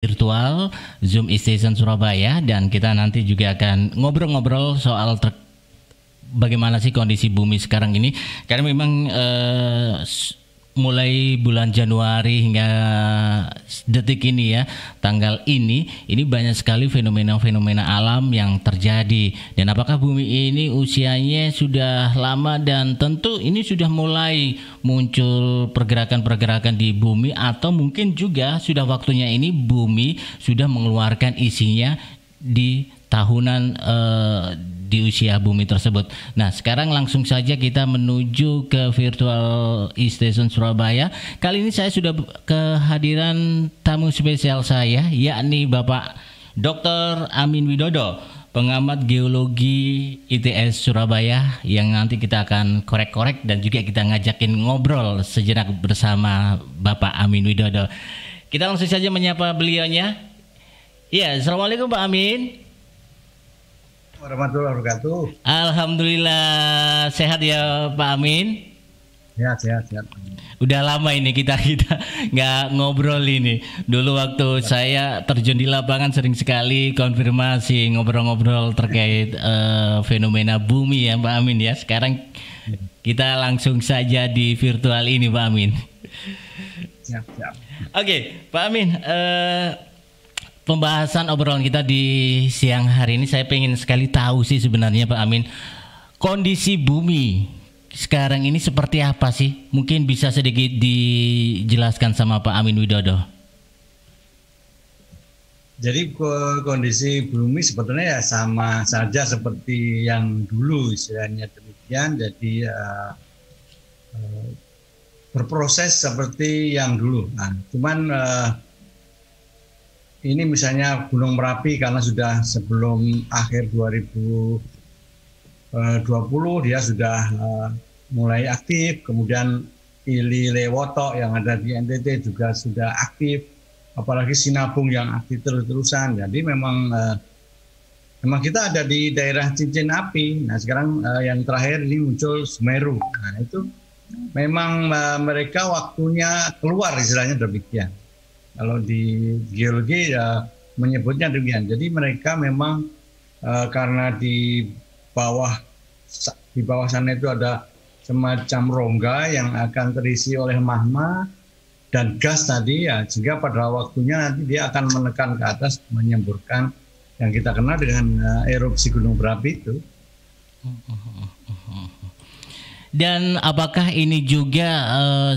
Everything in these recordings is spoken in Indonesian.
virtual Zoom e-Station Surabaya, dan kita nanti juga akan ngobrol-ngobrol soal bagaimana sih kondisi bumi sekarang ini, karena memang mulai bulan Januari hingga detik ini ya, tanggal ini banyak sekali fenomena-fenomena alam yang terjadi. Dan apakah bumi ini usianya sudah lama, dan tentu ini sudah mulai muncul pergerakan-pergerakan di bumi, atau mungkin juga sudah waktunya ini bumi sudah mengeluarkan isinya di tahunan di usia bumi tersebut. Nah, sekarang langsung saja kita menuju ke virtual e-Station Surabaya. Kali ini saya sudah kehadiran tamu spesial saya, yakni Bapak Dr. Amin Widodo, pengamat geologi ITS Surabaya, yang nanti kita akan korek-korek dan juga kita ngajakin ngobrol sejenak bersama Bapak Amin Widodo. Kita langsung saja menyapa beliaunya. Ya, Assalamualaikum Pak Amin. Warahmatullahi wabarakatuh. Alhamdulillah sehat ya Pak Amin. Ya, sehat. Udah lama ini kita nggak ngobrol ini. Dulu waktu saya terjun di lapangan sering sekali konfirmasi, ngobrol-ngobrol terkait fenomena bumi ya Pak Amin ya. Sekarang kita langsung saja di virtual ini Pak Amin. Siap. Oke, Pak Amin. Pembahasan obrolan kita di siang hari ini, saya pengen sekali tahu sih sebenarnya Pak Amin, kondisi bumi sekarang ini seperti apa sih? Mungkin bisa sedikit dijelaskan sama Pak Amin Widodo. Jadi kondisi bumi sebetulnya ya sama saja seperti yang dulu, istilahnya demikian. Jadi berproses seperti yang dulu. Nah, cuman ini misalnya Gunung Merapi, karena sudah sebelum akhir 2020 dia sudah mulai aktif. Kemudian Ili Lewoto yang ada di NTT juga sudah aktif, apalagi Sinabung yang aktif terus-terusan. Jadi memang kita ada di daerah cincin api. Nah, sekarang yang terakhir ini muncul Semeru. Nah, itu memang mereka waktunya keluar, istilahnya demikian. Kalau di geologi ya menyebutnya demikian. Jadi mereka memang karena di bawah sana itu ada semacam rongga yang akan terisi oleh magma dan gas tadi ya, sehingga pada waktunya nanti dia akan menekan ke atas, menyemburkan yang kita kenal dengan erupsi gunung berapi itu. Dan apakah ini juga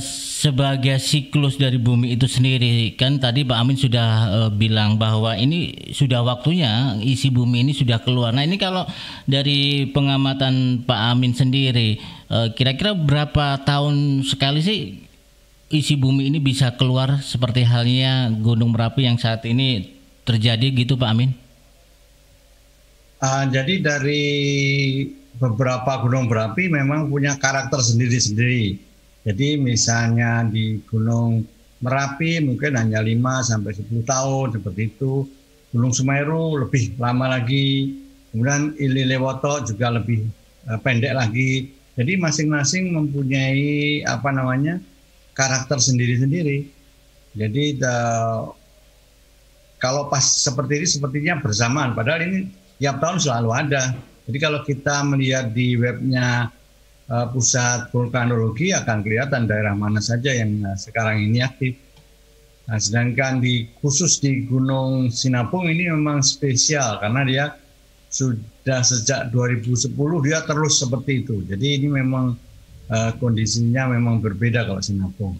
sebagai siklus dari bumi itu sendiri? Kan tadi Pak Amin sudah bilang bahwa ini sudah waktunya isi bumi ini sudah keluar. Nah, ini kalau dari pengamatan Pak Amin sendiri, kira-kira berapa tahun sekali sih isi bumi ini bisa keluar seperti halnya Gunung Merapi yang saat ini terjadi gitu Pak Amin? Jadi dari beberapa gunung berapi memang punya karakter sendiri-sendiri. Jadi misalnya di Gunung Merapi mungkin hanya 5-10 tahun seperti itu. Gunung Semeru lebih lama lagi. Kemudian Ili Lewoto juga lebih pendek lagi. Jadi masing-masing mempunyai karakter sendiri-sendiri. Jadi kalau pas seperti ini sepertinya bersamaan. Padahal ini tiap tahun selalu ada. Jadi kalau kita melihat di webnya Pusat Vulkanologi akan kelihatan daerah mana saja yang sekarang ini aktif. Nah, sedangkan khusus di Gunung Sinabung ini memang spesial karena dia sudah sejak 2010 dia terus seperti itu. Jadi ini memang kondisinya memang berbeda kalau Sinabung.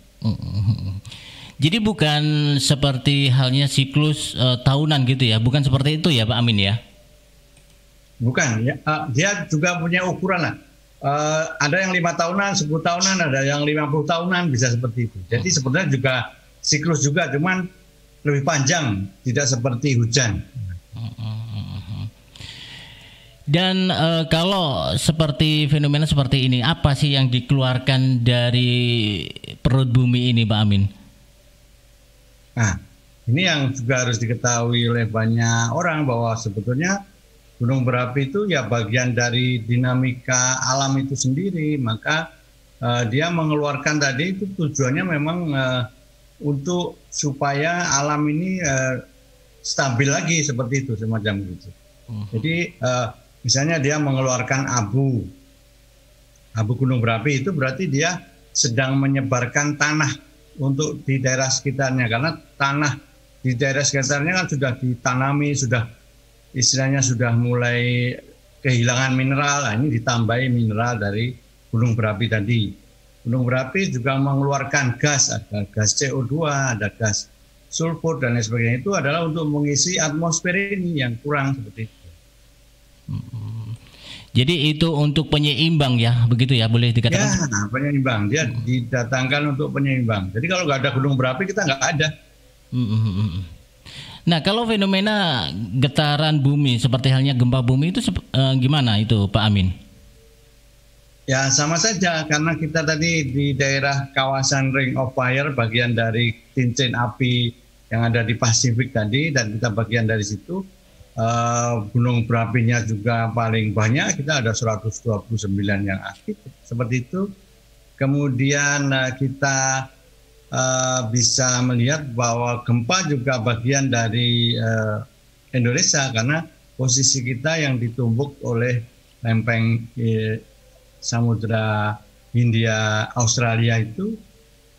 Jadi bukan seperti halnya siklus tahunan gitu ya, bukan seperti itu ya Pak Amin ya? Bukan, ya, dia juga punya ukuran lah. Ada yang 5 tahunan, 10 tahunan, ada yang 50 tahunan, bisa seperti itu. Jadi sebenarnya juga siklus juga, cuman lebih panjang, tidak seperti hujan. Dan kalau seperti fenomena seperti ini, apa sih yang dikeluarkan dari perut bumi ini Pak Amin? Nah, ini yang juga harus diketahui oleh banyak orang bahwa sebetulnya gunung berapi itu ya bagian dari dinamika alam itu sendiri, maka dia mengeluarkan tadi itu tujuannya memang untuk supaya alam ini stabil lagi seperti itu, semacam itu. Jadi misalnya dia mengeluarkan abu gunung berapi, itu berarti dia sedang menyebarkan tanah untuk di daerah sekitarnya, karena tanah di daerah sekitarnya kan sudah ditanami, sudah istilahnya sudah mulai kehilangan mineral. Nah, ini ditambahi mineral dari gunung berapi tadi. Gunung berapi juga mengeluarkan gas, ada gas CO2, ada gas sulfur dan lain sebagainya. Itu adalah untuk mengisi atmosfer ini yang kurang seperti itu. Jadi itu untuk penyeimbang ya, begitu ya, boleh dikatakan? Ya, penyeimbang. Dia didatangkan untuk penyeimbang. Jadi kalau nggak ada gunung berapi, kita nggak ada. Nah, kalau fenomena getaran bumi seperti halnya gempa bumi itu gimana itu, Pak Amin? Ya, sama saja, karena kita tadi di daerah kawasan Ring of Fire, bagian dari cincin api yang ada di Pasifik tadi, dan kita bagian dari situ. Gunung berapinya juga paling banyak, kita ada 129 yang aktif seperti itu. Kemudian kita bisa melihat bahwa gempa juga bagian dari Indonesia, karena posisi kita yang ditumbuk oleh lempeng Samudra Hindia Australia itu,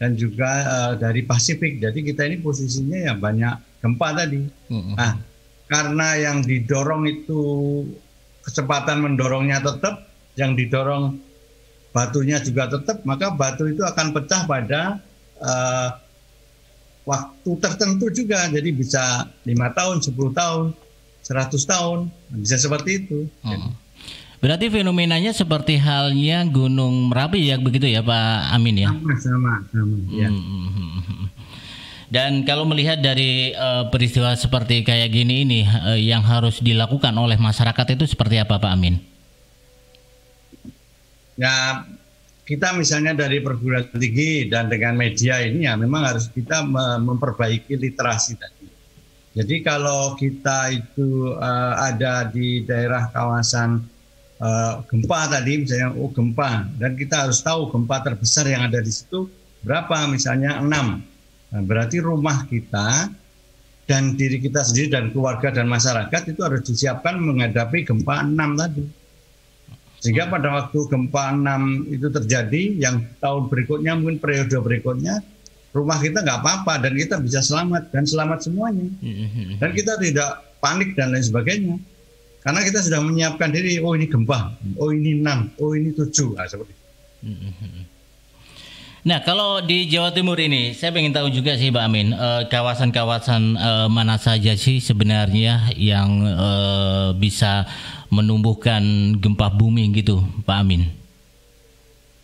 dan juga dari Pasifik. Jadi kita ini posisinya ya banyak gempa tadi. Nah, karena yang didorong itu kecepatan mendorongnya tetap, yang didorong batunya juga tetap, maka batu itu akan pecah pada waktu tertentu juga. Jadi bisa 5 tahun, 10 tahun, 100 tahun, bisa seperti itu. Berarti fenomenanya seperti halnya Gunung Merapi ya, begitu ya Pak Amin ya? Sama. Ya. Dan kalau melihat dari peristiwa seperti kayak gini ini, yang harus dilakukan oleh masyarakat itu seperti apa Pak Amin? Ya, kita misalnya dari perguruan tinggi dan dengan media ini ya memang harus kita memperbaiki literasi tadi. Jadi kalau kita itu ada di daerah kawasan gempa tadi, misalnya gempa, dan kita harus tahu gempa terbesar yang ada di situ berapa, misalnya 6. Nah, berarti rumah kita dan diri kita sendiri dan keluarga dan masyarakat itu harus disiapkan menghadapi gempa 6 tadi. Sehingga pada waktu gempa 6 itu terjadi, yang tahun berikutnya, mungkin periode berikutnya, rumah kita nggak apa-apa dan kita bisa selamat, dan selamat semuanya. Dan kita tidak panik dan lain sebagainya. Karena kita sudah menyiapkan diri, oh ini gempa, oh ini 6, oh ini 7, nah, seperti itu. Nah, kalau di Jawa Timur ini, saya ingin tahu juga sih Pak Amin, kawasan-kawasan mana saja sih sebenarnya yang bisa menumbuhkan gempa bumi gitu, Pak Amin?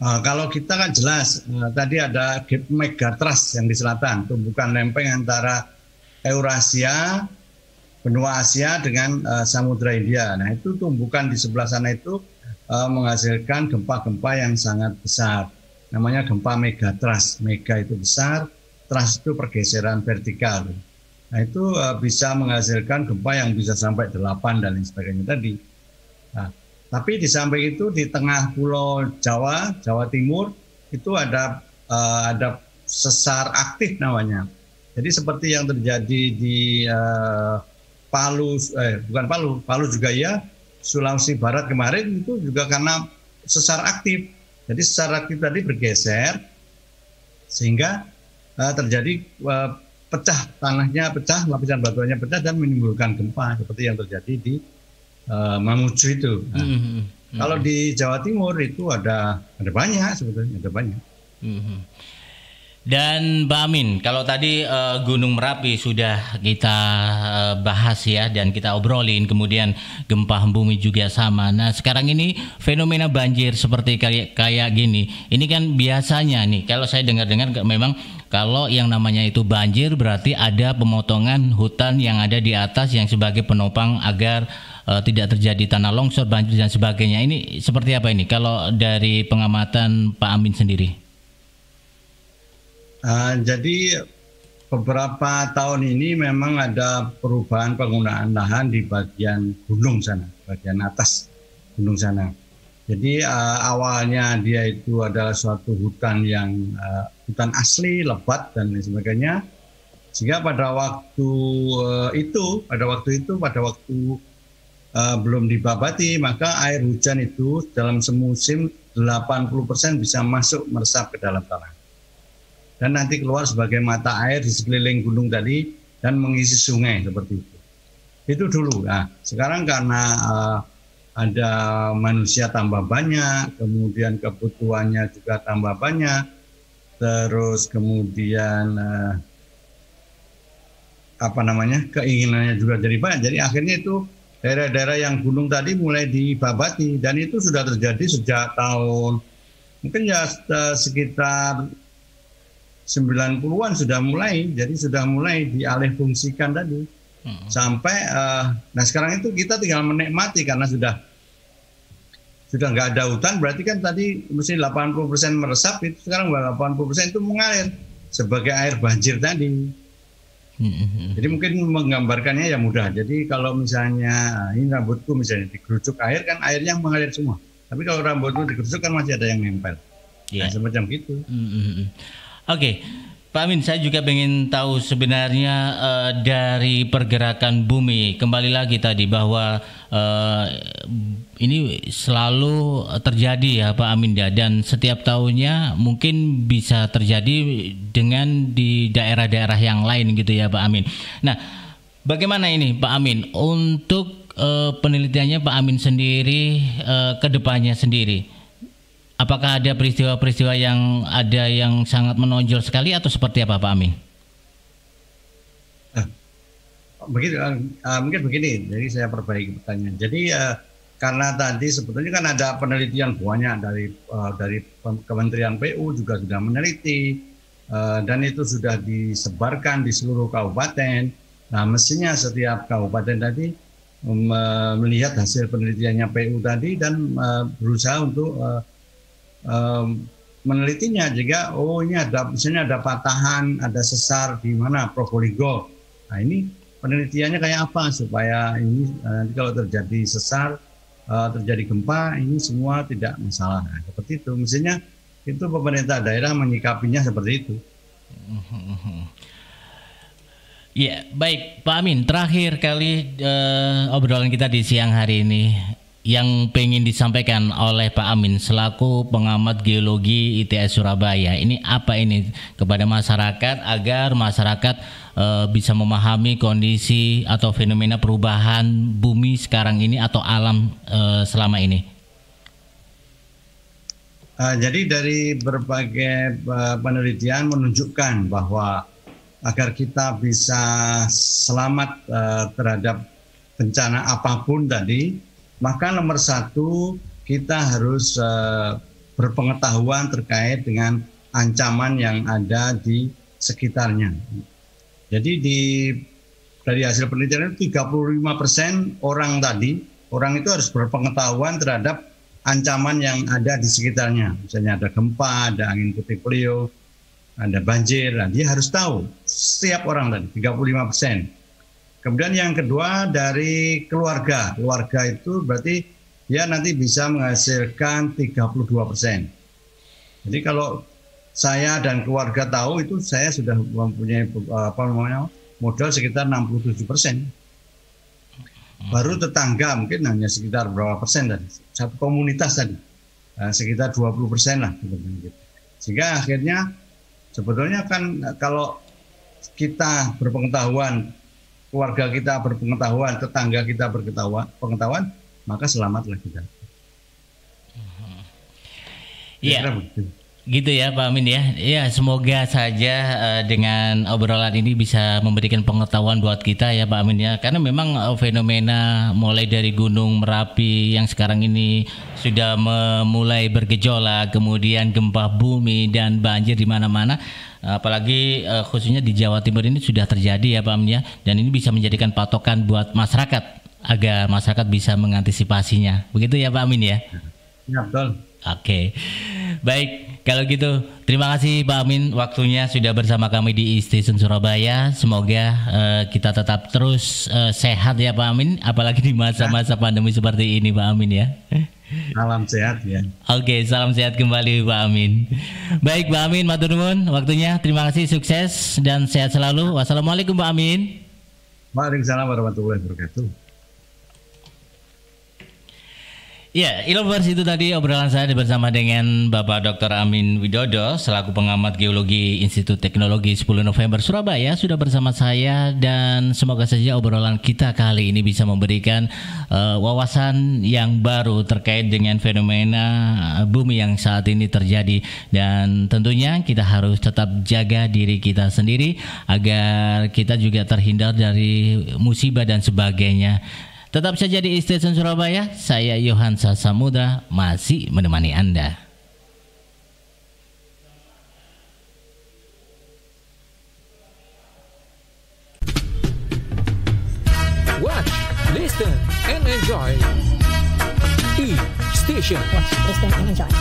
Kalau kita kan jelas, tadi ada megatrust yang di selatan, tumbukan lempeng antara Eurasia, benua Asia dengan Samudra Hindia. Nah, itu tumbukan di sebelah sana itu menghasilkan gempa-gempa yang sangat besar. Namanya gempa megatrust. Mega itu besar, trust itu pergeseran vertikal. Nah, itu bisa menghasilkan gempa yang bisa sampai 8 dan lain sebagainya tadi. Nah, tapi di samping itu di tengah pulau Jawa, Jawa Timur, itu ada sesar aktif namanya. Jadi seperti yang terjadi di Palu juga ya, Sulawesi Barat kemarin itu juga karena sesar aktif. Jadi sesar aktif tadi bergeser sehingga terjadi pecah, tanahnya pecah, lapisan batuannya pecah dan menimbulkan gempa seperti yang terjadi di Mamuju itu. Nah, kalau di Jawa Timur itu ada banyak sebetulnya, ada banyak. Dan Pak Amin, kalau tadi Gunung Merapi sudah kita bahas ya dan kita obrolin, kemudian gempa bumi juga sama. Nah, sekarang ini fenomena banjir seperti kayak gini, ini kan biasanya nih, kalau saya dengar-dengar memang kalau yang namanya itu banjir berarti ada pemotongan hutan yang ada di atas yang sebagai penopang agar tidak terjadi tanah longsor, banjir dan sebagainya. Ini seperti apa ini kalau dari pengamatan Pak Amin sendiri? Jadi beberapa tahun ini memang ada perubahan penggunaan lahan di bagian gunung sana, bagian atas gunung sana. Jadi awalnya dia itu adalah suatu hutan yang hutan asli, lebat dan lain sebagainya. Sehingga pada waktu belum dibabati, maka air hujan itu dalam semusim 80% bisa masuk meresap ke dalam tanah. Dan nanti keluar sebagai mata air di sekeliling gunung tadi dan mengisi sungai seperti itu. Itu dulu. Nah, sekarang karena ada manusia tambah banyak, kemudian kebutuhannya juga tambah banyak, terus kemudian keinginannya juga jadi banyak. Jadi akhirnya itu daerah-daerah yang gunung tadi mulai dibabati, dan itu sudah terjadi sejak tahun mungkin ya sekitar 90-an sudah mulai. Jadi sudah mulai dialih fungsikan tadi. Sampai nah sekarang itu kita tinggal menikmati karena sudah nggak ada hutan, berarti kan tadi mesti 80% meresap, itu sekarang 80% itu mengalir sebagai air banjir tadi. Jadi mungkin menggambarkannya ya mudah. Jadi kalau misalnya ini rambutku misalnya digeruduk air, kan airnya mengalir semua. Tapi kalau rambutku digeruduk kan masih ada yang nempel. Nah, semacam gitu. Oke. Pak Amin, saya juga ingin tahu sebenarnya dari pergerakan bumi, kembali lagi tadi bahwa ini selalu terjadi ya Pak Amin ya, dan setiap tahunnya mungkin bisa terjadi dengan di daerah-daerah yang lain gitu ya Pak Amin. Nah, bagaimana ini Pak Amin untuk penelitiannya Pak Amin sendiri ke depannya sendiri? Apakah ada peristiwa-peristiwa yang sangat menonjol sekali atau seperti apa Pak Amin? Mungkin begini, jadi saya perbaiki pertanyaan. Jadi karena tadi sebetulnya kan ada penelitian banyak dari Kementerian PU juga sudah meneliti, dan itu sudah disebarkan di seluruh kabupaten. Nah, mestinya setiap kabupaten tadi melihat hasil penelitiannya PU tadi dan berusaha untuk menelitinya. Jika ini misalnya ada patahan, ada sesar di mana Probolinggo. Nah, ini penelitiannya kayak apa supaya ini nanti kalau terjadi sesar, terjadi gempa, ini semua tidak masalah. Nah, seperti itu. Mestinya itu pemerintah daerah menyikapinya seperti itu. Ya, baik Pak Amin. Terakhir kali obrolan kita di siang hari ini, yang pengen disampaikan oleh Pak Amin selaku pengamat geologi ITS Surabaya, ini apa ini kepada masyarakat agar masyarakat bisa memahami kondisi atau fenomena perubahan bumi sekarang ini atau alam selama ini? Jadi dari berbagai penelitian menunjukkan bahwa agar kita bisa selamat terhadap bencana apapun tadi, maka nomor satu kita harus berpengetahuan terkait dengan ancaman yang ada di sekitarnya. Jadi dari hasil penelitian itu 35% orang itu harus berpengetahuan terhadap ancaman yang ada di sekitarnya. Misalnya ada gempa, ada angin puting beliung, ada banjir. Nah, dia harus tahu, setiap orang tadi 35%. Kemudian yang kedua dari keluarga. Keluarga itu berarti dia nanti bisa menghasilkan 32%. Jadi kalau saya dan keluarga tahu, itu saya sudah mempunyai modal sekitar 67%. Baru tetangga mungkin hanya sekitar berapa persen tadi. Satu komunitas tadi sekitar 20% lah. Sehingga akhirnya sebetulnya kan kalau kita berpengetahuan, keluarga kita berpengetahuan, tetangga kita berpengetahuan, maka selamatlah kita. Iya, gitu ya Pak Amin ya. Ya, semoga saja dengan obrolan ini bisa memberikan pengetahuan buat kita ya Pak Amin ya. Karena memang fenomena mulai dari Gunung Merapi yang sekarang ini sudah mulai bergejolak, kemudian gempa bumi dan banjir di mana-mana. Apalagi khususnya di Jawa Timur ini sudah terjadi ya Pak Amin ya, dan ini bisa menjadikan patokan buat masyarakat agar masyarakat bisa mengantisipasinya. Begitu ya Pak Amin ya? Ya, betul. Oke. Baik, kalau gitu terima kasih Pak Amin waktunya sudah bersama kami di E-Station Surabaya. Semoga kita tetap terus sehat ya Pak Amin, apalagi di masa-masa pandemi seperti ini Pak Amin ya. Salam sehat ya. Oke, salam sehat kembali Pak Amin. Baik Pak Amin, matur nuwun waktunya. Terima kasih, sukses dan sehat selalu. Wassalamualaikum Pak Amin. Waalaikumsalam warahmatullahi wabarakatuh. Ya, Illovers, itu tadi obrolan saya bersama dengan Bapak Dr. Amin Widodo selaku pengamat geologi Institut Teknologi 10 November Surabaya sudah bersama saya, dan semoga saja obrolan kita kali ini bisa memberikan wawasan yang baru terkait dengan fenomena bumi yang saat ini terjadi, dan tentunya kita harus tetap jaga diri kita sendiri agar kita juga terhindar dari musibah dan sebagainya. Tetap saja di Station Surabaya, saya Yohansa Samudra masih menemani Anda. Watch, listen, and enjoy. E-Station. Watch, listen, and enjoy.